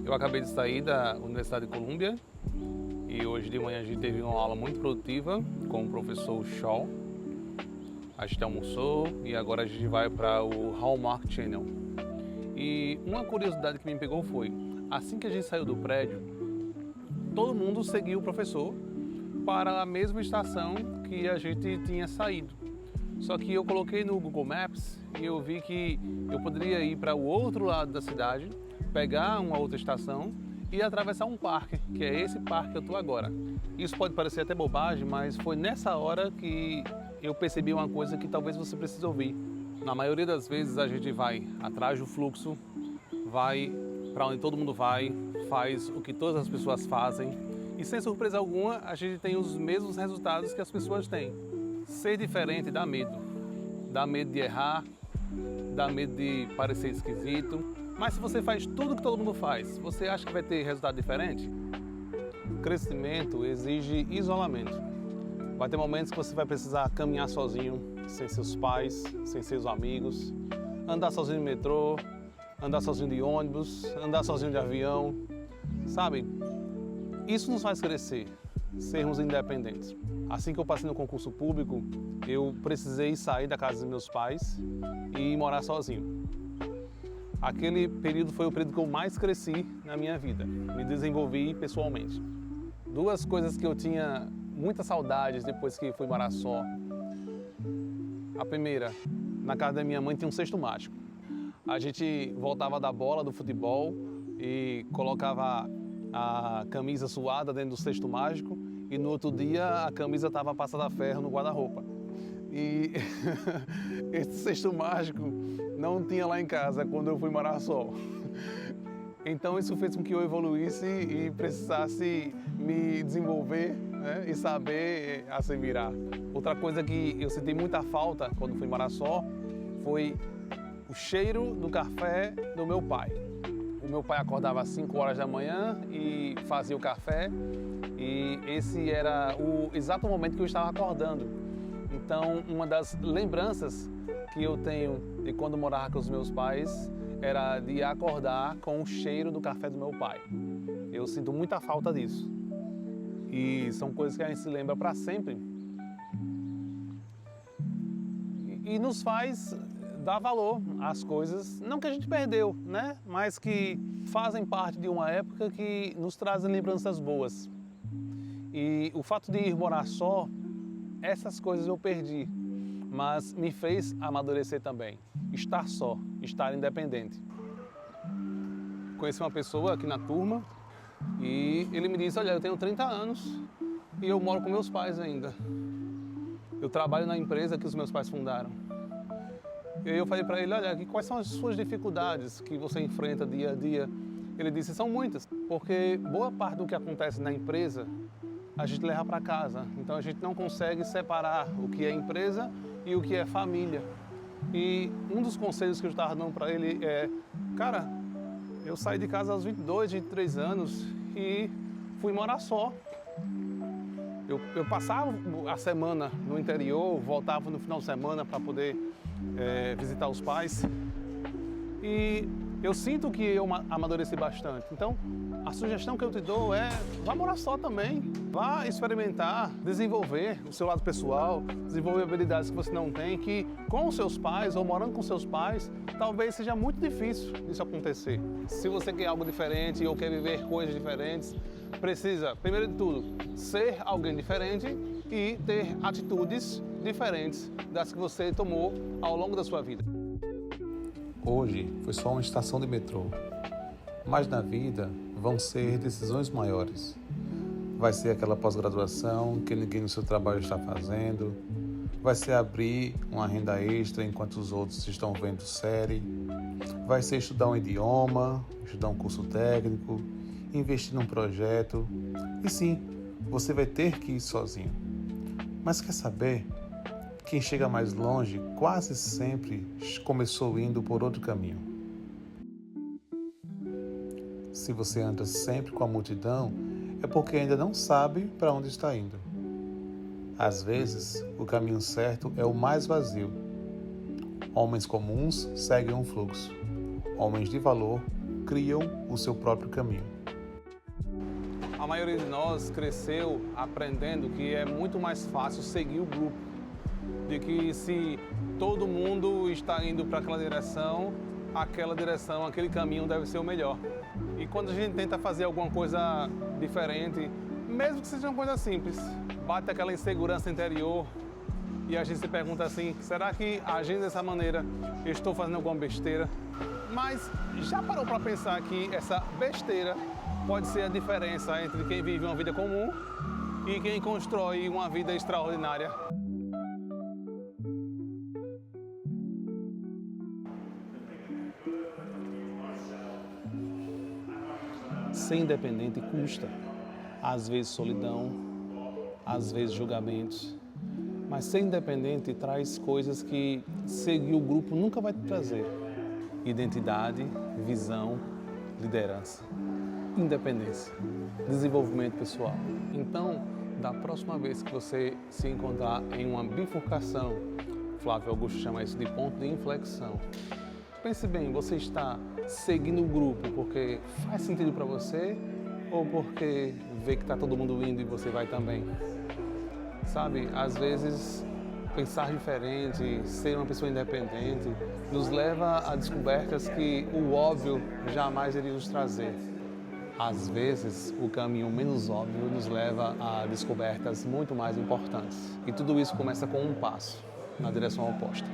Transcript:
Eu acabei de sair da Universidade de Columbia e hoje de manhã a gente teve uma aula muito produtiva com o professor Shaw. A gente almoçou e agora a gente vai para o Hallmark Channel. E uma curiosidade que me pegou foi, assim que a gente saiu do prédio, todo mundo seguiu o professor para a mesma estação que a gente tinha saído. Só que eu coloquei no Google Maps e eu vi que eu poderia ir para o outro lado da cidade, pegar uma outra estação e atravessar um parque, que é esse parque que eu estou agora. Isso pode parecer até bobagem, mas foi nessa hora que eu percebi uma coisa que talvez você precise ouvir. Na maioria das vezes a gente vai atrás do fluxo, vai para onde todo mundo vai, faz o que todas as pessoas fazem e sem surpresa alguma a gente tem os mesmos resultados que as pessoas têm. Ser diferente dá medo de errar, dá medo de parecer esquisito, mas se você faz tudo que todo mundo faz, você acha que vai ter resultado diferente? O crescimento exige isolamento. Vai ter momentos que você vai precisar caminhar sozinho, sem seus pais, sem seus amigos, andar sozinho no metrô, andar sozinho de ônibus, andar sozinho de avião, sabe? Isso nos faz crescer, sermos independentes. Assim que eu passei no concurso público, eu precisei sair da casa dos meus pais e morar sozinho. Aquele período foi o período que eu mais cresci na minha vida, me desenvolvi pessoalmente. Duas coisas que eu tinha muitas saudades depois que fui morar só. A primeira, na casa da minha mãe tinha um cesto mágico. A gente voltava da bola, do futebol e colocava a camisa suada dentro do cesto mágico e no outro dia a camisa estava passada a ferro no guarda-roupa. E esse cesto mágico não tinha lá em casa quando eu fui morar só. Então isso fez com que eu evoluísse e precisasse me desenvolver, né, e saber se virar. Outra coisa que eu senti muita falta quando fui morar só foi o cheiro do café do meu pai. O meu pai acordava às 5 horas da manhã e fazia o café e esse era o exato momento que eu estava acordando. Então, uma das lembranças que eu tenho de quando morava com os meus pais era de acordar com o cheiro do café do meu pai. Eu sinto muita falta disso. E são coisas que a gente se lembra para sempre. E nos faz dar valor às coisas, não que a gente perdeu, né? Mas que fazem parte de uma época que nos trazem lembranças boas. E o fato de ir morar só, essas coisas eu perdi, mas me fez amadurecer também. Estar só, estar independente. Conheci uma pessoa aqui na turma e ele me disse, olha, eu tenho 30 anos e eu moro com meus pais ainda. Eu trabalho na empresa que os meus pais fundaram. E aí eu falei para ele, olha, quais são as suas dificuldades que você enfrenta dia a dia? Ele disse, são muitas, porque boa parte do que acontece na empresa a gente leva para casa. Então a gente não consegue separar o que é empresa e o que é família. E um dos conselhos que eu estava dando para ele é, cara, eu saí de casa aos 22, 23 anos e fui morar só. Eu passava a semana no interior, voltava no final de semana para poder visitar os pais. E eu sinto que eu amadureci bastante. Então, a sugestão que eu te dou é, vá morar só também. Vá experimentar, desenvolver o seu lado pessoal, desenvolver habilidades que você não tem, que com os seus pais ou morando com seus pais, talvez seja muito difícil isso acontecer. Se você quer algo diferente ou quer viver coisas diferentes, precisa, primeiro de tudo, ser alguém diferente e ter atitudes diferentes das que você tomou ao longo da sua vida. Hoje foi só uma estação de metrô, mas na vida vão ser decisões maiores. Vai ser aquela pós-graduação que ninguém no seu trabalho está fazendo, vai ser abrir uma renda extra enquanto os outros estão vendo série, vai ser estudar um idioma, estudar um curso técnico, investir num projeto. E sim, você vai ter que ir sozinho. Mas quer saber? Quem chega mais longe quase sempre começou indo por outro caminho. Se você anda sempre com a multidão, é porque ainda não sabe para onde está indo. Às vezes, o caminho certo é o mais vazio. Homens comuns seguem um fluxo. Homens de valor criam o seu próprio caminho. A maioria de nós cresceu aprendendo que é muito mais fácil seguir o grupo, de que se todo mundo está indo para aquela direção, aquele caminho deve ser o melhor. E quando a gente tenta fazer alguma coisa diferente, mesmo que seja uma coisa simples, bate aquela insegurança interior e a gente se pergunta assim, será que agindo dessa maneira eu estou fazendo alguma besteira? Mas já parou para pensar que essa besteira pode ser a diferença entre quem vive uma vida comum e quem constrói uma vida extraordinária? Ser independente custa. Às vezes solidão, às vezes julgamentos. Mas ser independente traz coisas que seguir o grupo nunca vai te trazer. Identidade, visão, liderança, independência, desenvolvimento pessoal. Então, da próxima vez que você se encontrar em uma bifurcação, Flávio Augusto chama isso de ponto de inflexão. Pense bem, você está seguindo o grupo porque faz sentido para você ou porque vê que está todo mundo indo e você vai também? Sabe, às vezes pensar diferente, ser uma pessoa independente, nos leva a descobertas que o óbvio jamais iria nos trazer. Às vezes, o caminho menos óbvio nos leva a descobertas muito mais importantes. E tudo isso começa com um passo na direção oposta.